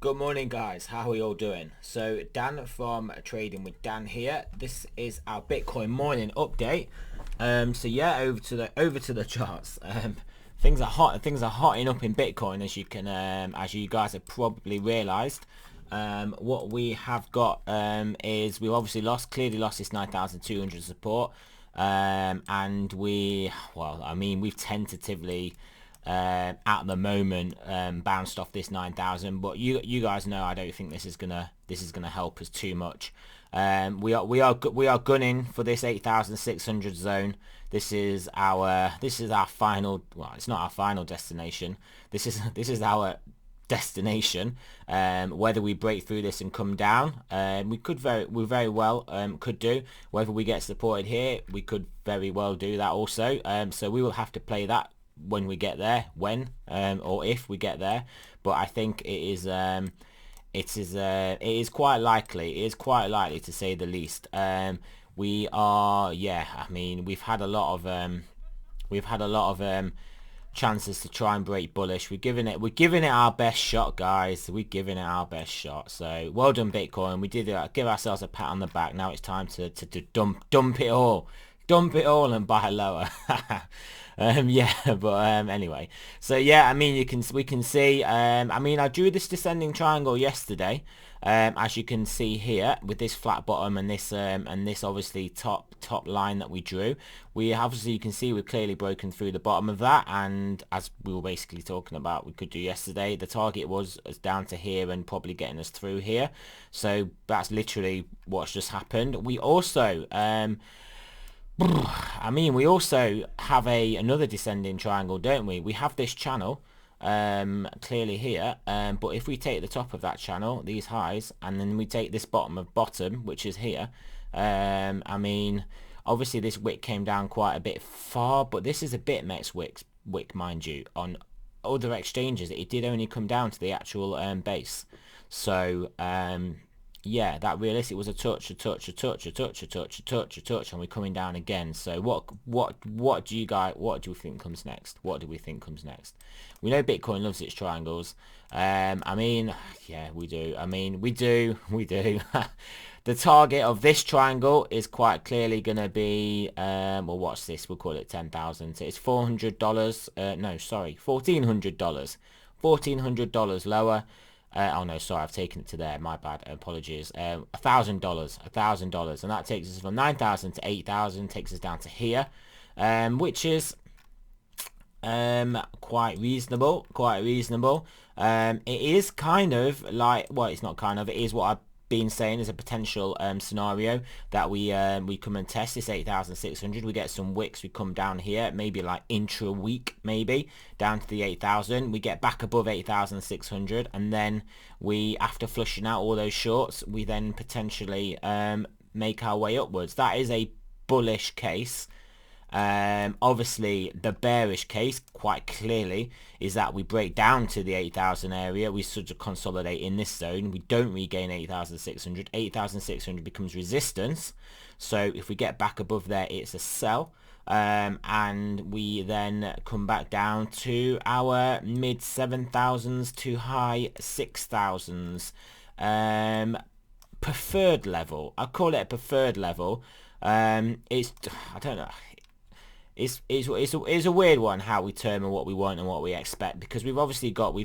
Good morning, guys. How are we all doing? So Dan from Trading with Dan here. This is our Bitcoin morning update. So yeah, over to the charts. Things are hot. Things are hotting up in Bitcoin, as you guys have probably realised. What we have got is we've obviously clearly lost this 9,200 support, and we've tentatively at the moment bounced off this 9,000, but you guys know I don't think this is gonna help us too much. We are gunning for this 8,600 zone. This is our final. Well, it's not our final destination. This is our destination. Whether we break through this and come down, we very well could do. Whether we get supported here, we could very well do that also. So we will have to play that when we get there, or if we get there. But I think it is quite likely. It is quite likely, to say the least. We've had a lot of chances to try and break bullish. We're giving it our best shot, guys. We're giving it our best shot. So well done, Bitcoin. We did it. Give ourselves a pat on the back. Now it's time to dump it all and buy lower. Anyway, so yeah, I mean, we can see, I drew this descending triangle yesterday, as you can see here, with this flat bottom and this obviously top line that we drew. You can see we've clearly broken through the bottom of that, and as we were basically talking about we could do yesterday, the target was down to here and probably getting us through here. So that's literally what's just happened. We also we also have another descending triangle, don't we? We have this channel clearly here, but if we take the top of that channel, these highs, and then we take this bottom, which is here, obviously this wick came down quite a bit far, but this is a BitMEX wick, mind you. On other exchanges, it did only come down to the actual base. So yeah, that realistic was a touch, and we're coming down again. So what do we think comes next? What do we think comes next? We know Bitcoin loves its triangles. Yeah, we do. We do. The target of this triangle is quite clearly going to be, well, what's this? We'll call it 10,000. So it's $400. No, sorry, $1,400. $1,400 lower. Oh no, sorry, I've taken it to there. My bad. Apologies. $1,000, and that takes us from 9,000 to 8,000. Takes us down to here, which is quite reasonable. It is kind of like, well, it's not kind of. It is what I've been saying is a potential scenario that we come and test this 8,600. We get some wicks, we come down here, maybe like intra week, maybe down to the 8,000. We get back above 8,600, and then we, after flushing out all those shorts, we then potentially make our way upwards. That is a bullish case. Obviously the bearish case quite clearly is that we break down to the 8,000 area, we sort of consolidate in this zone, we don't regain 8,600. 8,600 becomes resistance, so if we get back above there, it's a sell, and we then come back down to our mid 7,000s to high 6,000s preferred level. I call it a preferred level. It's, I don't know, it's a weird one how we determine what we want and what we expect, because we've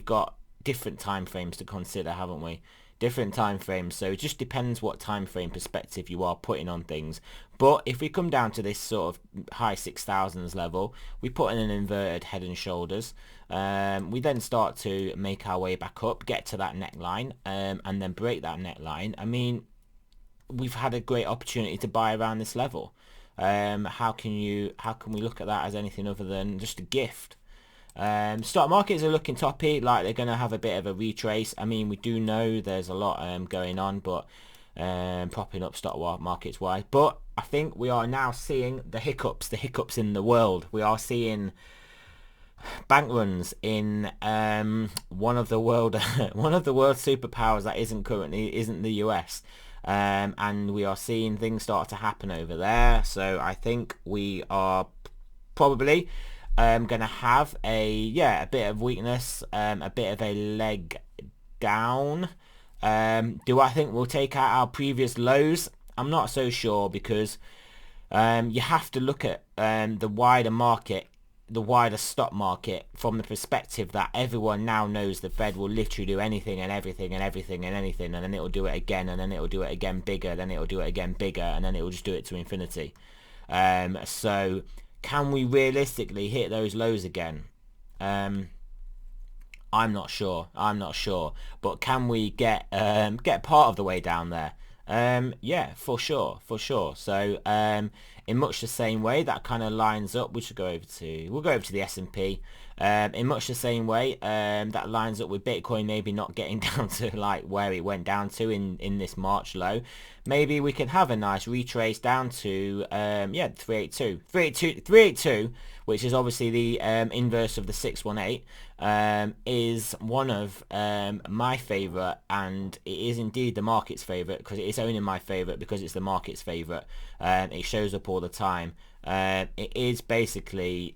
got different time frames to consider, haven't we? Different time frames, so it just depends what time frame perspective you are putting on things. But if we come down to this sort of high 6,000s level, we put in an inverted head and shoulders. We then start to make our way back up, get to that neckline, and then break that neckline. I mean, we've had a great opportunity to buy around this level. How can we look at that as anything other than just a gift? Stock markets are looking toppy, like they're going to have a bit of a retrace. I mean, we do know there's a lot going on, but propping up stock markets wise. But I think we are now seeing the hiccups in the world. We are seeing bank runs in one of the world superpowers that isn't the US. And we are seeing things start to happen over there. So I think we are probably going to have a bit of weakness, a bit of a leg down. Do I think we'll take out our previous lows? I'm not so sure, because you have to look at the wider market, the wider stock market, from the perspective that everyone now knows the Fed will literally do anything and everything and everything and anything, and then it'll do it again, and then it'll do it again bigger, then it'll do it again bigger, and then it'll just do it to infinity. So can we realistically hit those lows again? I'm not sure. But can we get part of the way down there? Yeah, for sure. So in much the same way, that kind of lines up. We'll go over to the S&P. In much the same way, that lines up with Bitcoin maybe not getting down to like where it went down to in this March low. Maybe we can have a nice retrace down to 382, which is obviously the inverse of the 618. Is one of my favorite, and it is indeed the market's favorite, because it is only my favorite because it's the market's favorite. It shows up all the time. It is basically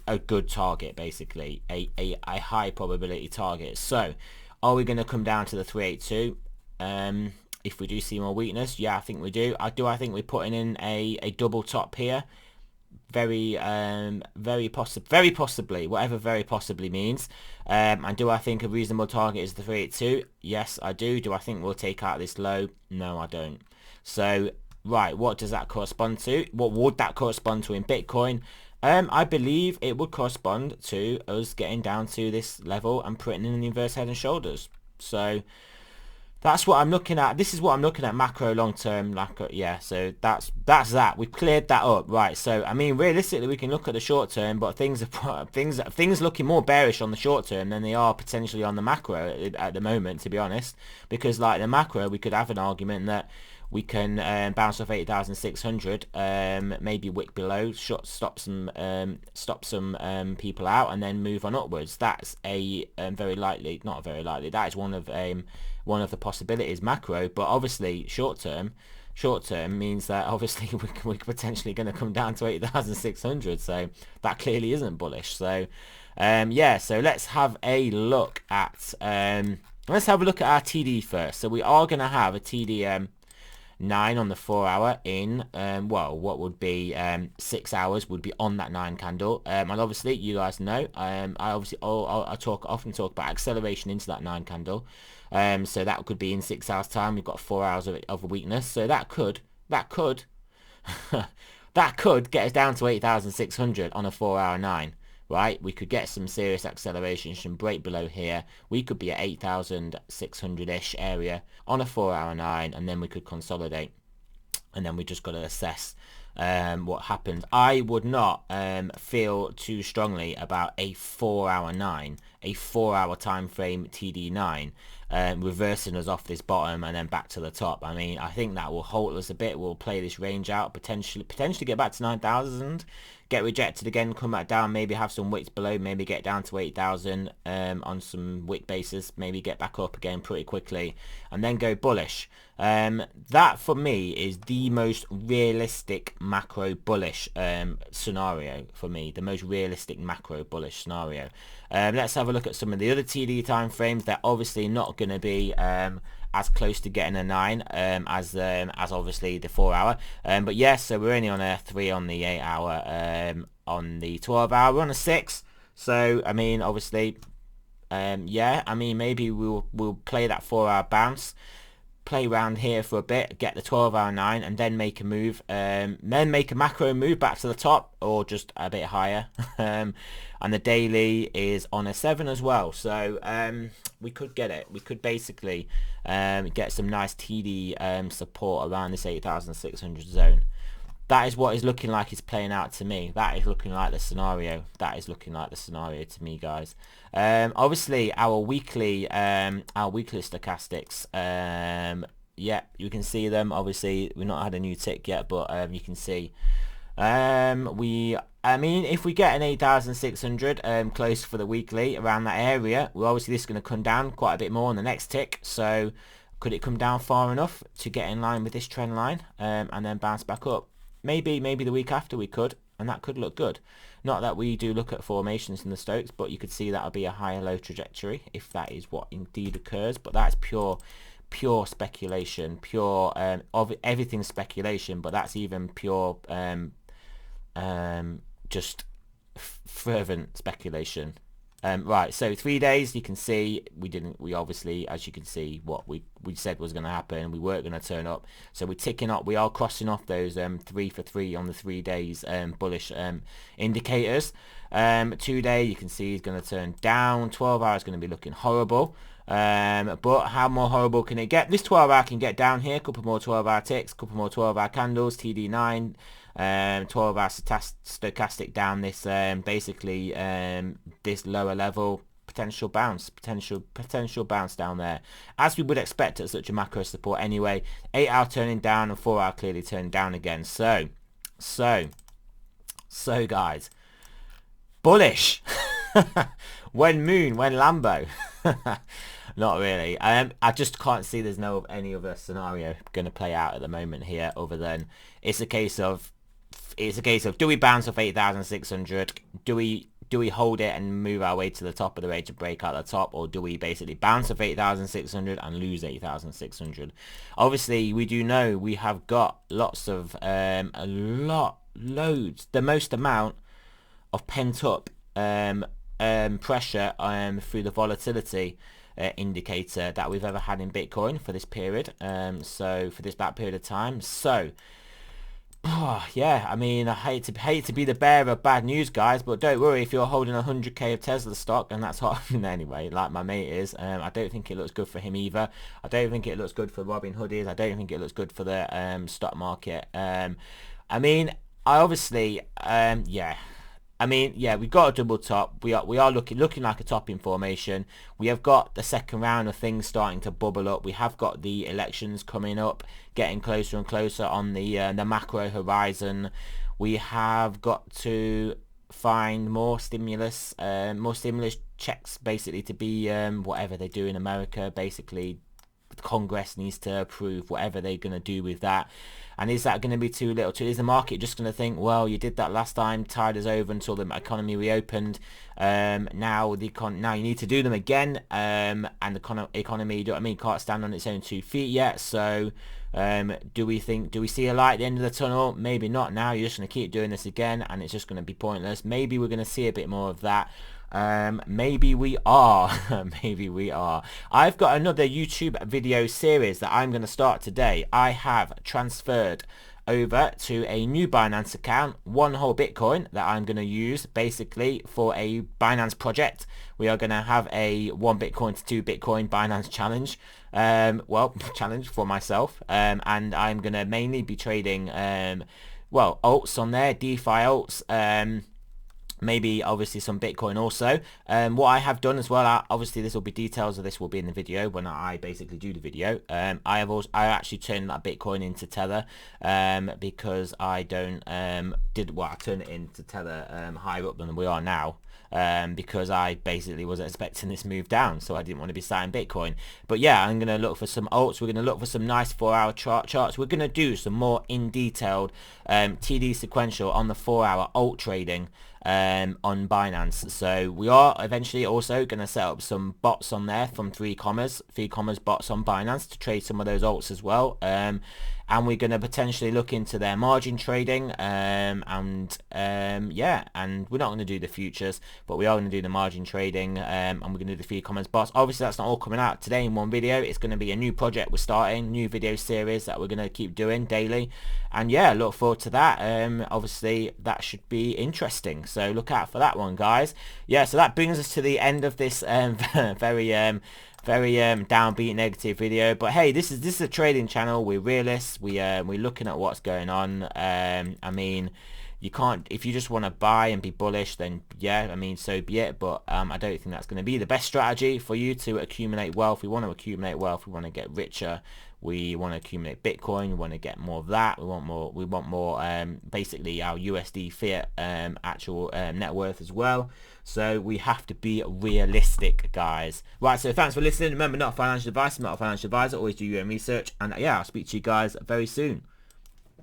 a good target, basically a high probability target. So are we going to come down to the 382? If we do see more weakness, yeah, I think we do. I think we're putting in a double top here. Very possibly, whatever very possibly means. And do I think a reasonable target is the 382? Yes, I do. Do I think we'll take out this low? No, I don't. So, right, what does that correspond to? What would that correspond to in Bitcoin? I believe it would correspond to us getting down to this level and putting in the inverse head and shoulders. So that's what I'm looking at. This is what I'm looking at macro long term. Yeah, so that's that. We've cleared that up, right? So I mean, realistically, we can look at the short term, but things looking more bearish on the short term than they are potentially on the macro at the moment, to be honest. Because like the macro, we could have an argument that we can bounce off 8,600, maybe wick below, stop some people out, and then move on upwards. That's a very likely, not very likely. That is one of the possibilities macro, but obviously short term means that obviously we're potentially going to come down to 8,600. So that clearly isn't bullish. So yeah, so let's have a look at our TD first. So we are going to have a TD 9 on the 4 hour in well, what would be 6 hours would be on that 9 candle, and obviously you guys know I often talk about acceleration into that 9 candle, so that could be in 6 hours time. We've got 4 hours of a weakness, so that could that could get us down to 8,600 on a 4 hour 9. Right, we could get some serious acceleration, some break below here. We could be at 8,600-ish area on a 4 hour 9, and then we could consolidate. And then we just got to assess what happens. I would not feel too strongly about a 4 hour 9, a 4 hour time frame TD9 reversing us off this bottom and then back to the top. I mean, I think that will hold us a bit. We'll play this range out, potentially get back to 9,000, get rejected again, come back down, maybe have some wicks below, maybe get down to 8,000 on some wick basis, maybe get back up again pretty quickly, and then go bullish. That for me is the most realistic macro bullish scenario for me, the most realistic macro bullish scenario. Let's have a look at some of the other TD time frames. They're obviously not going to be as close to getting a 9 as obviously the 4 hour, but yes, so we're only on a 3 on the 8 hour, on the 12 hour we're on a 6. So I mean, obviously yeah, I mean, maybe we'll play that 4 hour bounce, play around here for a bit, get the 12 hour 9, and then make a move, then make a macro move back to the top or just a bit higher. And the daily is on a 7 as well, so we could get it. We could basically get some nice TD support around this 8,600 zone. That is what is looking like it's playing out to me. That is looking like the scenario. That is looking like the scenario to me, guys. Obviously, our weekly stochastics. Yeah, you can see them. Obviously, we've not had a new tick yet, but you can see. I mean, if we get an 8,600 close for the weekly around that area, well, obviously this is going to come down quite a bit more on the next tick. So, could it come down far enough to get in line with this trend line and then bounce back up? Maybe the week after we could. and that could look good. Not that we do look at formations in the Stokes, but you could see that'll be a higher low trajectory if that is what indeed occurs. But that's pure speculation, pure of everything speculation, but that's even pure just fervent speculation. Right, so 3 days, you can see we obviously, as you can see, what we said was going to happen, we weren't going to turn up, so we're ticking up, we are crossing off those 3 for 3 on the 3 days bullish indicators. 2 day, you can see is going to turn down, 12 hours going to be looking horrible. But how more horrible can it get? This 12 hour can get down here, couple more 12 hour ticks, couple more 12 hour candles, TD9, 12 hour stochastic down this basically this lower level, potential bounce down there, as we would expect at such a macro support anyway. 8 hour turning down and 4 hour clearly turning down again. So guys, bullish. When Lambo. Not really. I just can't see there's any other scenario going to play out at the moment here, other than it's a case of do we bounce off 8,600? Do we hold it and move our way to the top of the range and break out the top, or do we basically bounce off 8,600 and lose 8,600? Obviously, we do know we have got lots of loads, the most amount of pent up pressure through the volatility indicator that we've ever had in Bitcoin for this period, so for that period of time. So yeah, I mean, I hate to be the bearer of bad news, guys, but don't worry if you're holding 100k of Tesla stock, and that's hot anyway, like my mate is. I don't think it looks good for him either. I don't think it looks good for Robin Hoodies. I don't think it looks good for the stock market. I mean, yeah, we've got a double top. We are looking like a topping formation. We have got the second round of things starting to bubble up. We have got the elections coming up, getting closer and closer on the macro horizon. We have got to find more stimulus checks, basically, to be whatever they do in America. Basically, the Congress needs to approve whatever they're going to do with that. And is that going to be too little? Is the market just going to think, well, you did that last time, tide is over until the economy reopened, now you need to do them again, and the economy, you know what I mean, can't stand on its own 2 feet yet. So do we see a light at the end of the tunnel? Maybe not now. You're just going to keep doing this again, and it's just going to be pointless. Maybe we're going to see a bit more of that. Maybe we are. Maybe we are. I've got another YouTube video series that I'm going to start today. I have transferred over to a new Binance account, one whole Bitcoin, that I'm going to use basically for a Binance project. We are going to have a 1 Bitcoin to 2 Bitcoin Binance challenge. Challenge for myself. And I'm going to mainly be trading alts on there, DeFi alts, maybe obviously some Bitcoin also. What I have done as well, obviously this will be details of this will be in the video when I basically do the video. I actually turned that Bitcoin into Tether, because I don't I turned it into Tether higher up than we are now. Because I basically was expecting this move down, so I didn't want to be selling Bitcoin. But yeah, I'm going to look for some alts. We're going to look for some nice 4-hour charts. We're going to do some more in detailed TD sequential on the 4-hour alt trading on Binance. So we are eventually also going to set up some bots on there from 3 commas bots on Binance to trade some of those alts as well. And we're going to potentially look into their margin trading, and we're not going to do the futures, but we are going to do the margin trading, and we're going to do the 3 commas bots. Obviously that's not all coming out today in one video. It's going to be a new project we're starting, new video series that we're going to keep doing daily, and yeah, look forward to that. Obviously that should be interesting, so look out for that one, guys. Yeah, so that brings us to the end of this very downbeat negative video. But hey, this is a trading channel. We're realists. We're looking at what's going on. I mean, you can't, if you just want to buy and be bullish, then yeah, I mean, so be it. But I don't think that's going to be the best strategy for you to accumulate wealth. We want to accumulate wealth. We want to get richer. We want to accumulate Bitcoin. We want to get more of that. We want more basically our USD fiat actual net worth as well. So we have to be realistic, guys. Right, so thanks for listening. Remember, not financial advice. I'm not a financial advisor. Always do your own research. And yeah, I'll speak to you guys very soon.